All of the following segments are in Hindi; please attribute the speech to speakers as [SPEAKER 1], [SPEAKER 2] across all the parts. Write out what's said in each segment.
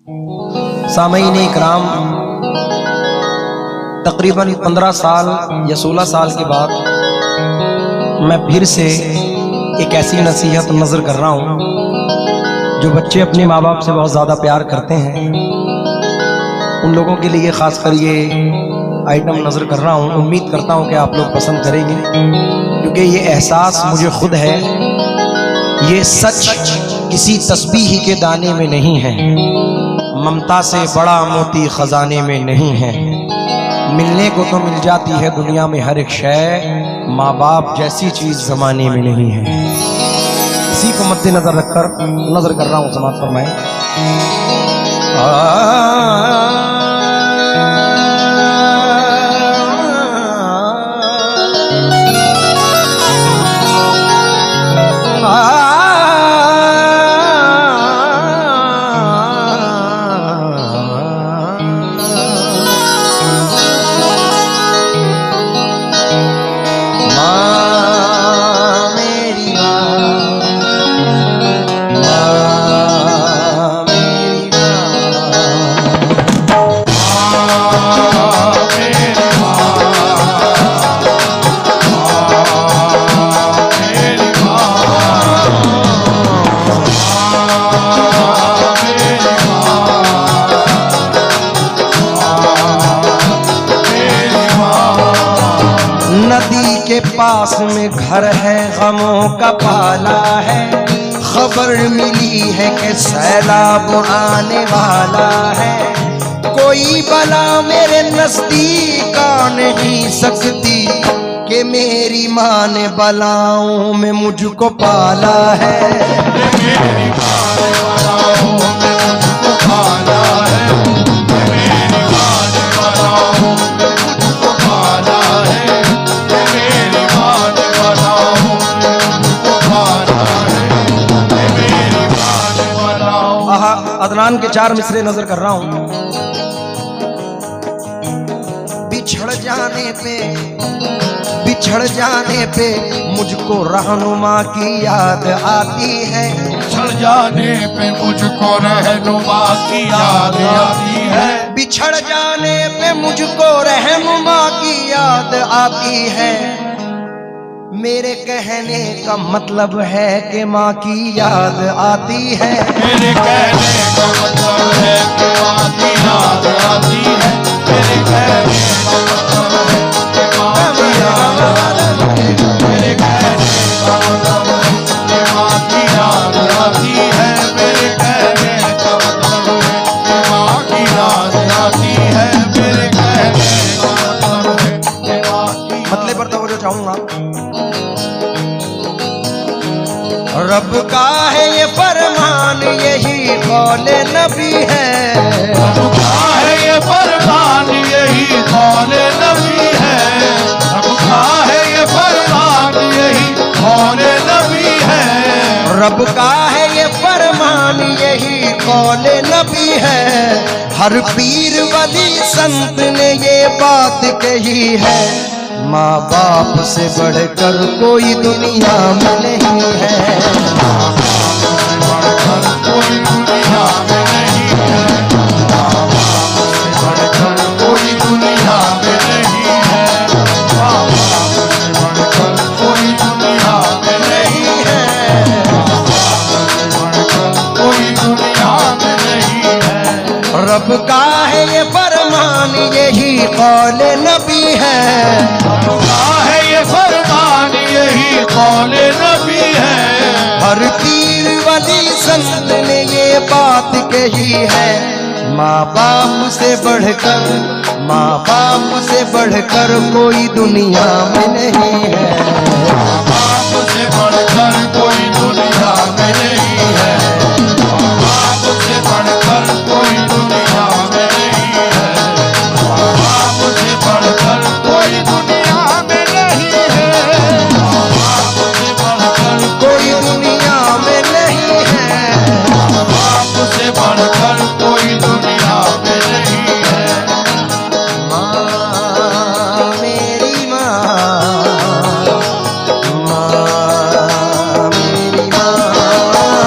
[SPEAKER 1] सामईन इकराम, तकरीबन 15 साल या 16 साल के बाद मैं फिर से एक ऐसी नसीहत नज़र कर रहा हूँ जो बच्चे अपने माँ बाप से बहुत ज़्यादा प्यार करते हैं, उन लोगों के लिए ख़ासकर ये आइटम नज़र कर रहा हूँ। उम्मीद करता हूँ कि आप लोग पसंद करेंगे, क्योंकि ये एहसास मुझे खुद है। ये सच किसी तस्बीह के दाने में नहीं है, ममता से बड़ा मोती खजाने में नहीं है। मिलने को तो मिल जाती है दुनिया में हर एक शय, माँ बाप जैसी चीज जमाने में नहीं है। इसी को मद्देनजर रखकर नजर कर रहा हूँ, समाज फरमाए। नदी के पास में घर है, गमों का पाला है। खबर मिली है कि सैलाब आने वाला है। कोई बला मेरे नजदीक आ नहीं सकती कि मेरी माँ ने बलाओं में मुझको पाला है। मेरी माँ ने बलाओं में मुझको पाला है। मेरी माँ ने बलाओं में मुझको पाला है। अदनान के 4 मिसरे नजर कर रहा हूं। बिछड़ जाने पे मुझको रहनुमा की याद आती है।
[SPEAKER 2] बिछड़ जाने पे मुझको रहनुमा की याद आती है।
[SPEAKER 1] बिछड़ जाने पे मुझको रहनुमा की याद आती है। मेरे कहने का मतलब है कि माँ की याद आती है।
[SPEAKER 2] मेरे कहने का मतलब है कि माँ की याद आती है। मेरे कहने का मतलब है कि माँ की याद आती है। मेरे कहने का मतलब है कि माँ की याद आती है। मेरे कहने का मतलब है कि माँ की याद आती है। मेरे कहने का मतलब है कि माँ की
[SPEAKER 1] मतलब पर तवज्जो चाहूंगा। रब का है ये फरमान, यही कौले नबी है।
[SPEAKER 2] रब का है ये फरमान, यही कौले नबी है। रब का है ये फरमान, यही कौले नबी है।
[SPEAKER 1] रब का है ये फरमान, यही कौले नबी है। हर पीर वली संत ने ये बात कही है। माँ बाप से बढ़कर कोई दुनिया में नहीं है।
[SPEAKER 2] माँ बाप से बढ़कर कोई दुनिया में नहीं है। माँ बाप से बढ़कर कोई दुनिया में नहीं है। माँ बाप से बढ़कर कोई दुनिया में नहीं है। माँ बाप से बढ़कर कोई दुनिया में नहीं है।
[SPEAKER 1] रब का है ये फरमान, यही कौले नबी है।
[SPEAKER 2] रब का है ये फरमान, यही कौले नबी है।
[SPEAKER 1] हर पीर वली संत ने ये बात कही है। माँ बाप से बढ़कर कोई दुनिया में नहीं है।
[SPEAKER 2] माँ बाप से बढ़कर कोई दुनिया में नहीं है। माँ बाप से बढ़कर कोई दुनिया में नहीं है। माँ बाप से बढ़कर कोई दुनिया में नहीं है। माँ बाप से बढ़कर
[SPEAKER 1] कोई दुनिया में नहीं है।
[SPEAKER 2] माँ बाप से बढ़कर कोई दुनिया में नहीं है।
[SPEAKER 1] माँ मेरी माँ, माँ मेरी माँ।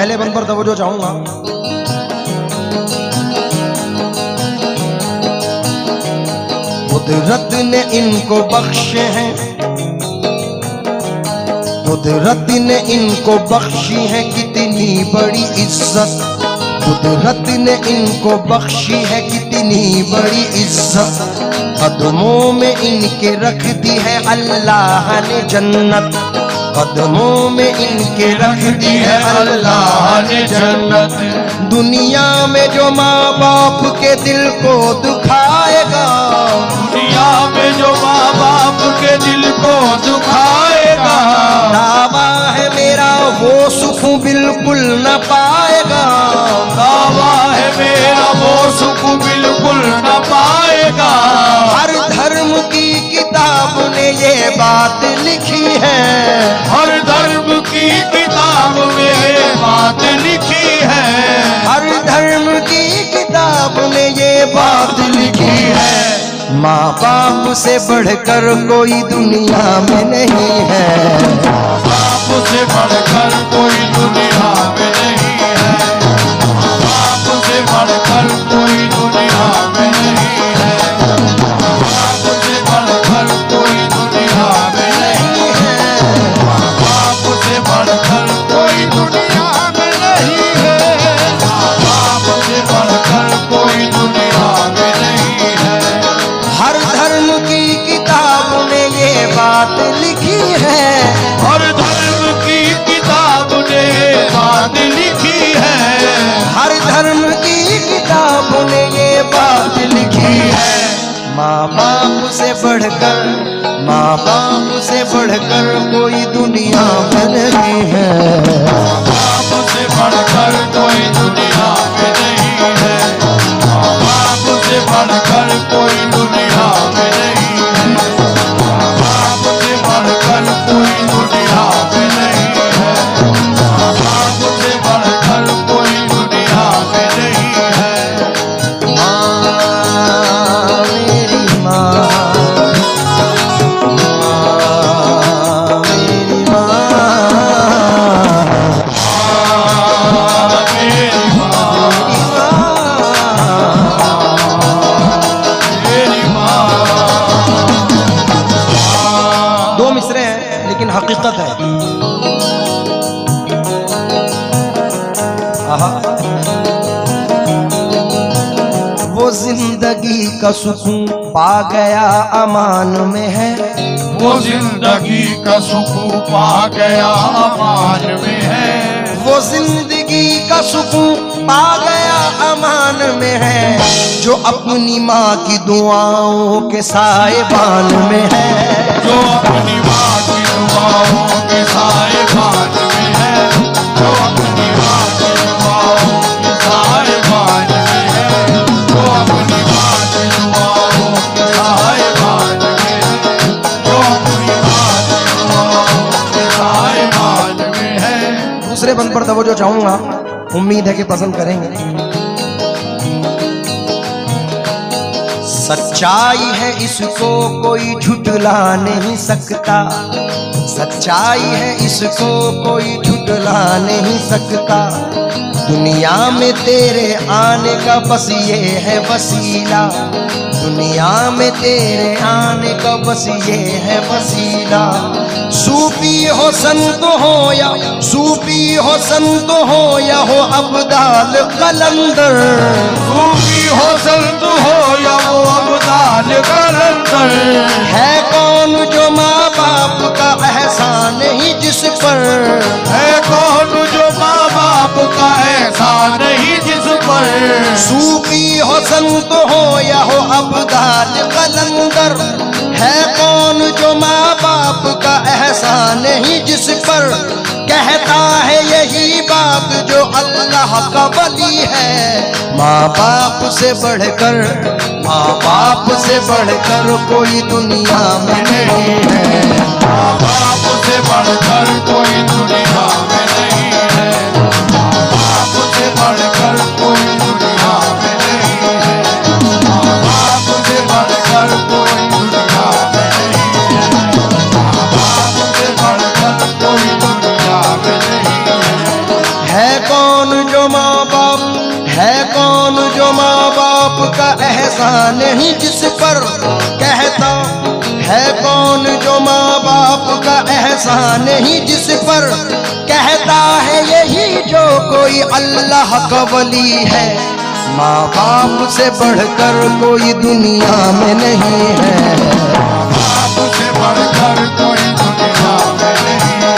[SPEAKER 1] पहले बंद पर तवज्जो चाहूंगा। कुदरत ने इनको बख्शे हैं, कुदरत ने इनको बख्शी है कितनी बड़ी इज्जत, कुदरत ने इनको बख्शी है कितनी बड़ी इज्जत, कदमों में इनके रख दी है अल्लाह ने जन्नत, कदमों में इनके रख दी है अल्लाह ने जन्नत। दुनिया में जो माँ बाप के दिल को दुखाएगा,
[SPEAKER 2] दुनिया में जो माँ बाप के दिल को दुखाएगा,
[SPEAKER 1] दावा है मेरा वो सुख बिल्कुल न पाएगा,
[SPEAKER 2] दावा है मेरा वो सुख बिल्कुल न पाएगा।
[SPEAKER 1] हर धर्म की किताब ने ये बात लिखी है,
[SPEAKER 2] हर धर्म की किताब में ये बात लिखी है,
[SPEAKER 1] हर धर्म की किताब ने ये बात लिखी है। माँ बाप से बढ़कर कोई दुनिया में नहीं है,
[SPEAKER 2] माँ बाप से बढ़कर कोई दुनिया में नहीं है, माँ बाप से बढ़कर कोई दुनिया में नहीं है, माँ बाप से बढ़कर कोई दुनिया में नहीं है, माँ बाप से बढ़कर कोई दुनिया में नहीं है, माँ बाप से बढ़कर कोई दुनिया में नहीं है।
[SPEAKER 1] हर धर्म की किताब ने ये बात लिखी है,
[SPEAKER 2] हर धर्म की किताब ने बात लिखी है,
[SPEAKER 1] हर धर्म की किताब ने ये बात लिखी है। माँ बाप से बढ़कर, माँ बाप से बढ़कर कोई दुनिया में नहीं है,
[SPEAKER 2] माँ बाप से बढ़कर कोई दुनिया में नहीं है, माँ बाप से बढ़कर कोई दुनिया में नहीं है, माँ बाप से बढ़कर कोई दुनिया में नहीं है, माँ बाप से बढ़कर कोई दुनिया में नहीं है।
[SPEAKER 1] माँ मेरी माँ, माँ मेरी माँ,
[SPEAKER 2] मेरी माँ, मेरी माँ।
[SPEAKER 1] दो मिसरे हैं लेकिन हकीकत है। आहा। वो जिंदगी का सुकून पा गया अमान में है,
[SPEAKER 2] वो जिंदगी का सुकून पा गया अमान में है,
[SPEAKER 1] वो जिंदगी का सुकून पा गया अमान में है, जो अपनी माँ की दुआओं के साएबान में है,
[SPEAKER 2] जो अपनी माँ की दुआओं के साएबान में है, जो अपनी माँ की दुआओं के साएबान में है, जो अपनी माँ की दुआओं के साएबान में है, जो अपनी माँ की दुआओं के साएबान में है।
[SPEAKER 1] दूसरे बंद पर तवज्जो चाहूंगा, उम्मीद है कि पसंद करेंगे। सच्चाई है इसको कोई झुठला नहीं सकता, सच्चाई है इसको कोई झुठला नहीं सकता, दुनिया में तेरे आने का बस ये है वसीला, दुनिया में तेरे आने का बस ये है वसीला। सूफी हो संत हो या सूफी हो संत हो या हो अब्दाल कलंदर,
[SPEAKER 2] सूफी हो संत हो या वो अब्दाल कलंदर,
[SPEAKER 1] है कौन जो माँ बाप का एहसान ही जिस पर,
[SPEAKER 2] है कौन जो माँ बाप का एहसान नहीं जिस पर।
[SPEAKER 1] सूफी हो संत हो या हो अब्दाल कलंदर, है कौन जो माँ बाप का एहसान ही जिस पर, कहता है यही बात जो अल्लाह का वली है। माँ बाप से बढ़कर, माँ बाप से बढ़कर कोई दुनिया में नहीं है,
[SPEAKER 2] माँ बाप से बढ़कर कोई दुनिया में नहीं है, माँ बाप से बढ़कर कोई दुनिया में नहीं है, माँ बाप से बढ़कर कोई दुनिया में नहीं है, माँ बाप से बढ़कर कोई दुनिया में नहीं है।
[SPEAKER 1] है कौन जो माँ बाप, है कौन जो माँ बाप का एहसान नहीं जिस पर कहता, है कौन जो माँ बाप का एहसान नहीं जिस पर कहता है यही जो कोई अल्लाह का वली है। माँ बाप से बढ़कर कोई दुनिया में नहीं है,
[SPEAKER 2] माँ बाप से बढ़कर कोई दुनिया में नहीं है,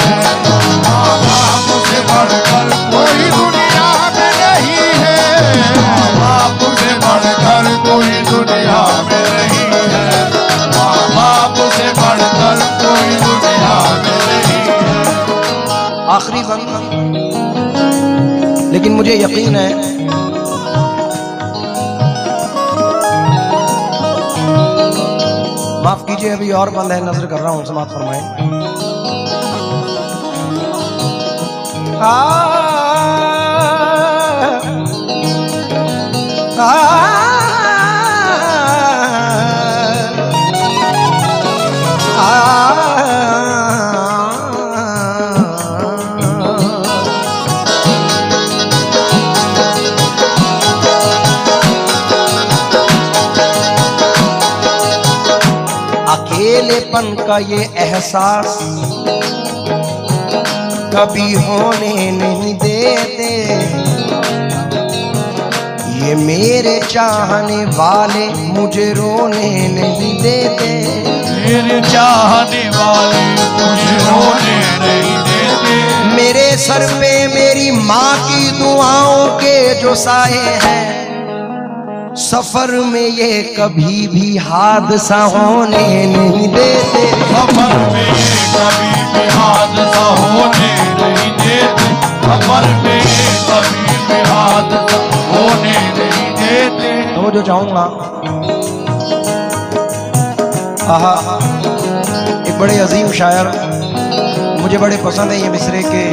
[SPEAKER 2] माँ बाप से बढ़कर कोई दुनिया में नहीं है, माँ बाप से बढ़कर कोई दुनिया में नहीं है, माँ बाप से बढ़कर कोई दुनिया में नहीं है।
[SPEAKER 1] आखिरी बंद, लेकिन मुझे यकीन है माफ कीजिए अभी और बंद है, नजर कर रहा हूं, समाप्त फरमाएं। अकेलेपन का ये एहसास कभी होने नहीं देते, ये मेरे चाहने वाले मुझे रोने नहीं देते,
[SPEAKER 2] मेरे चाहने वाले मुझे रोने नहीं देते,
[SPEAKER 1] मेरे सर पे मेरी माँ की दुआओं के जो साए हैं, सफर में ये कभी भी हादसा होने नहीं देते,
[SPEAKER 2] सफर में ये कभी भी हादसा होने नहीं देते, सफर में ये कभी भी हादसा होने नहीं देते।
[SPEAKER 1] तो जो चाहूंगा, आहा, एक बड़े अजीम शायर, मुझे बड़े पसंद है ये मिसरे के,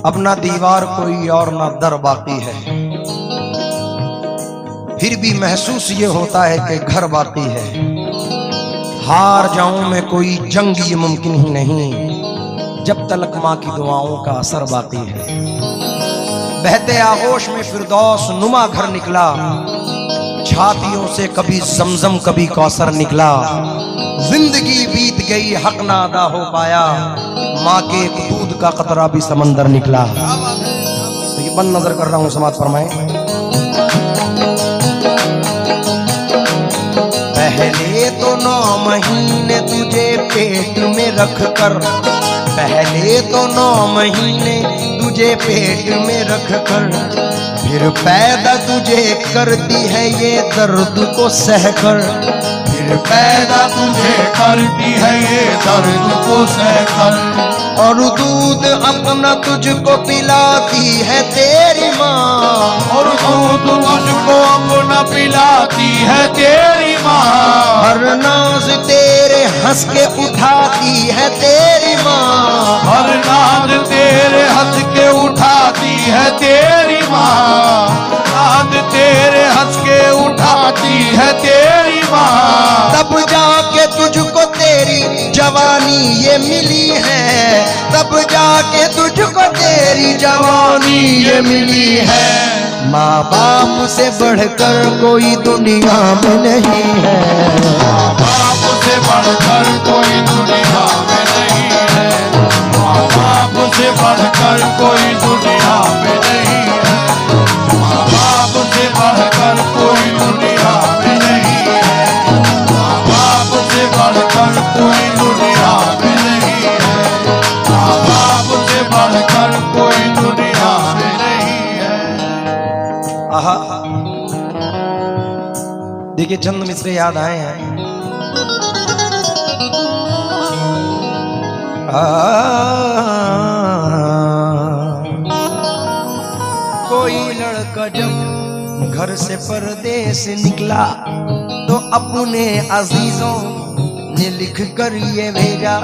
[SPEAKER 1] अपना दीवार कोई और ना दर बाकी है, फिर भी महसूस ये होता है कि घर बाकी है, हार जाऊं मैं कोई जंग ये मुमकिन ही नहीं, जब तलक माँ की दुआओं का असर बाकी है। बहते आगोश में फिरदौस नुमा घर निकला, छातियों से कभी जमजम कभी कौसर निकला, जिंदगी बीत गई हक ना अदा हो पाया, माँ के एक दूध का कतरा भी समंदर निकला। तो ये बंद नजर कर रहा हूं, समाप्त फरमाएं। पहले तो 9 महीने तुझे पेट में रख कर, पहले तो 9 महीने तुझे पेट में रख कर, फिर पैदा तुझे करती है ये दर्द को सहकर,
[SPEAKER 2] फिर पैदा तुझे करती है ये दर्द को सहकर,
[SPEAKER 1] और दूध अपना तुझको पिलाती है तेरी माँ,
[SPEAKER 2] और दूध तुझको अपना पिलाती है तेरी माँ,
[SPEAKER 1] हर नाज तेरे हंस के उठाती है तेरी माँ,
[SPEAKER 2] हर नाद तेरे हंस के उठाती है तेरी माँ, नाद तेरे हंस के उठाती है तेरी माँ,
[SPEAKER 1] तब जाके तुझको तेरी जवानी ये मिली है, तब जाके तुझको तेरी जवानी ये मिली है। माँ बाप से बढ़कर कोई दुनिया में नहीं है,
[SPEAKER 2] माँ बाप से बढ़कर कोई दुनिया में नहीं है, माँ बाप से बढ़कर कोई दुनिया में नहीं है, माँ बाप से बढ़कर कोई दुनिया में नहीं है, माँ बाप से बढ़कर कोई दुनिया में नहीं है, माँ बाप से बढ़कर कोई दुनिया में नहीं है।
[SPEAKER 1] आहा, देखिए चंद मिसरे याद आए हैं। कोई लड़का जब घर से परदेस निकला, तो अपने अजीजों ने लिख कर ये भेजा,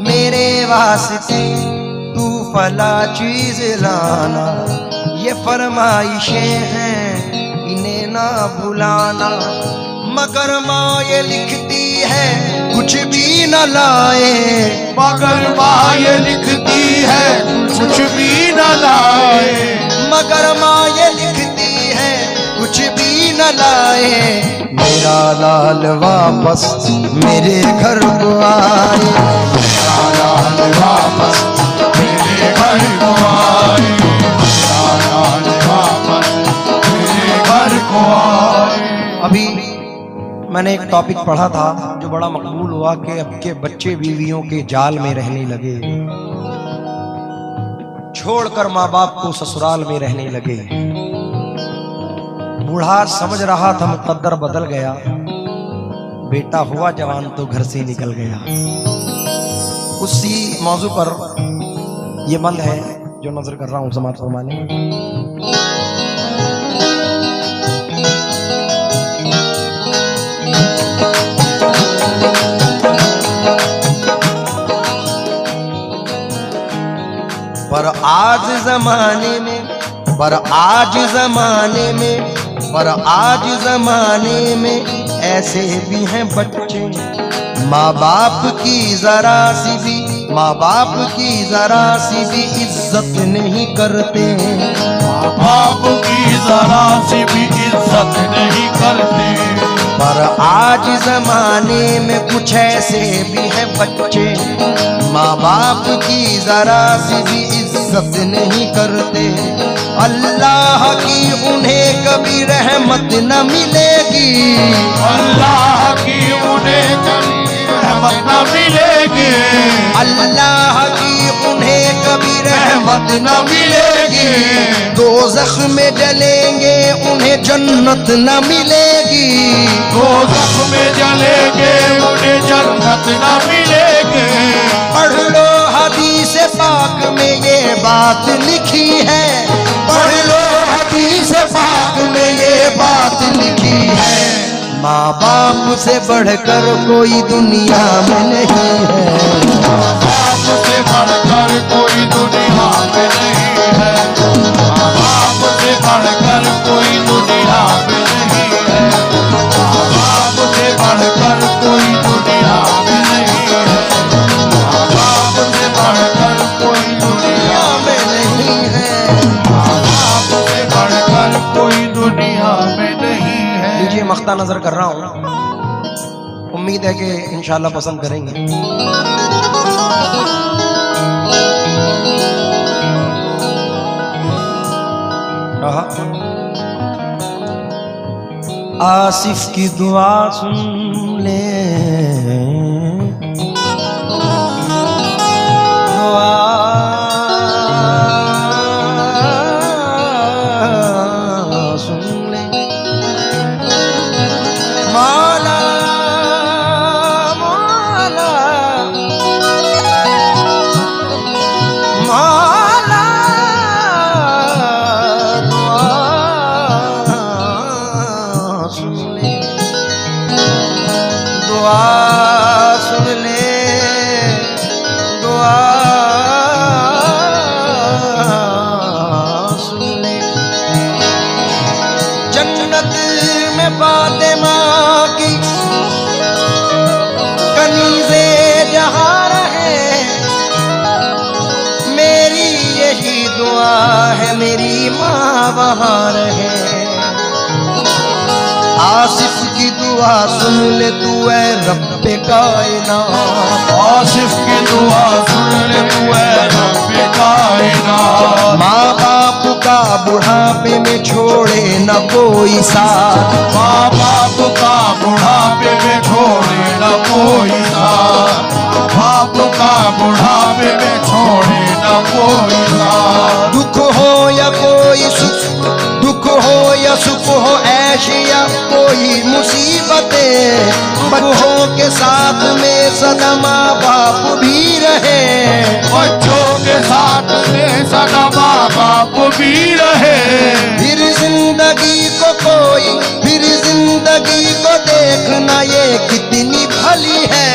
[SPEAKER 1] मेरे वास्ते तू फला चीज लाना, ये फरमाइशें हैं इन्हें ना भुलाना। मगर माँ ये लिखती है कुछ भी न लाए,
[SPEAKER 2] मगर माँ ये लिखती है कुछ भी न लाए,
[SPEAKER 1] मगर माँ ये लिखती है कुछ भी न लाए। मेरा लाल वापस मेरे घर को आए,
[SPEAKER 2] मेरा लाल वापस मेरे घर को आए, मेरा लाल वापस मेरे घर को आए।
[SPEAKER 1] अभी मैंने एक टॉपिक पढ़ा था जो बड़ा मकबूल हुआ कि अब के बच्चे बीवियों के जाल में रहने लगे, छोड़कर माँ बाप को ससुराल में रहने लगे। बूढ़ा समझ रहा था मुकद्दर बदल गया, बेटा हुआ जवान तो घर से निकल गया। उसी मौजू पर यह बंद है जो नजर कर रहा हूं समाज फरमाने। पर आज जमाने में, पर आज जमाने में, पर आज जमाने में ऐसे भी हैं बच्चे, माँ बाप की जरा सी भी, माँ बाप की जरा सी भी इज्जत नहीं करते,
[SPEAKER 2] माँ बाप की जरा सी भी इज्जत नहीं करते।
[SPEAKER 1] पर आज जमाने में कुछ ऐसे भी हैं बच्चे, माँ बाप की जरा सी भी इज्जत नहीं करते। अल्लाह की उन्हें कभी रहमत न मिलेगी,
[SPEAKER 2] अल्लाह की उन्हें कभी रहमत न मिलेगी,
[SPEAKER 1] अल्लाह की उन्हें कभी रहमत न मिलेगी। दोज़ख में जलेंगे उन्हें जन्नत न मिलेगी,
[SPEAKER 2] दोज़ख में जलेंगे उन्हें जन्नत न मिलेगी।
[SPEAKER 1] पढ़ लो हदीस पाक में ये बात लिखी है, पढ़ लो हदीस पाक में ये बात लिखी है। माँ बाप से बढ़कर कोई दुनिया में नहीं है,
[SPEAKER 2] माँ बाप से बढ़कर कोई दुनिया में नहीं है, माँ बाप से बढ़कर कोई दुनिया में नहीं है, माँ बाप से बढ़कर कोई दुनिया में नहीं है, माँ बाप से बढ़कर कोई दुनिया में
[SPEAKER 1] नहीं है।
[SPEAKER 2] माँ बाप से बढ़कर कोई दुनिया में नहीं है।
[SPEAKER 1] लीजिए मख्ता नजर कर रहा हूँ, उम्मीद है कि इंशाल्लाह पसंद करेंगे। आसिफ की दुआ सुन ले, दुआ सुन ले, मौला मौला मौला, दुआ सुन ले, दुआ सुन ले, दुआ सुन ले। जन्नत में फातिमा की कनीज़े जहाँ रहे, मेरी यही दुआ है मेरी माँ वहाँ रहे। आसिफ की दुआ सुन ले तू है रब्बे कायनात,
[SPEAKER 2] आसिफ की दुआ सुन ले तू है रब्बे कायनात।
[SPEAKER 1] माँ बाप का बुढ़ापे में छोड़े न कोई साथ,
[SPEAKER 2] माँ बाप का बुढ़ापे में छोड़े न कोई साथ, बाप का बुढ़ापे में छोड़े न कोई साथ।
[SPEAKER 1] दुख हो या कोई सुख, दुख हो या सुख हो, ऐश या कोई मुसीबतें, बच्चों के साथ में सदा माँ बाप भी रहे,
[SPEAKER 2] बच्चों के साथ में सदा माँ बाप भी रहे।
[SPEAKER 1] फिर जिंदगी को कोई, फिर जिंदगी को देखना ये कितनी भली है,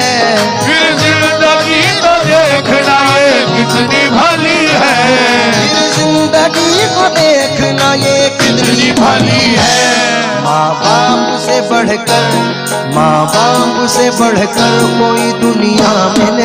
[SPEAKER 2] फिर जिंदगी को देखना ये कितनी भली है,
[SPEAKER 1] फिर जिंदगी को देखना ये
[SPEAKER 2] कितनी भली है।
[SPEAKER 1] माँ बाप से से बढ़कर, माँ बाप से बढ़कर कोई दुनिया में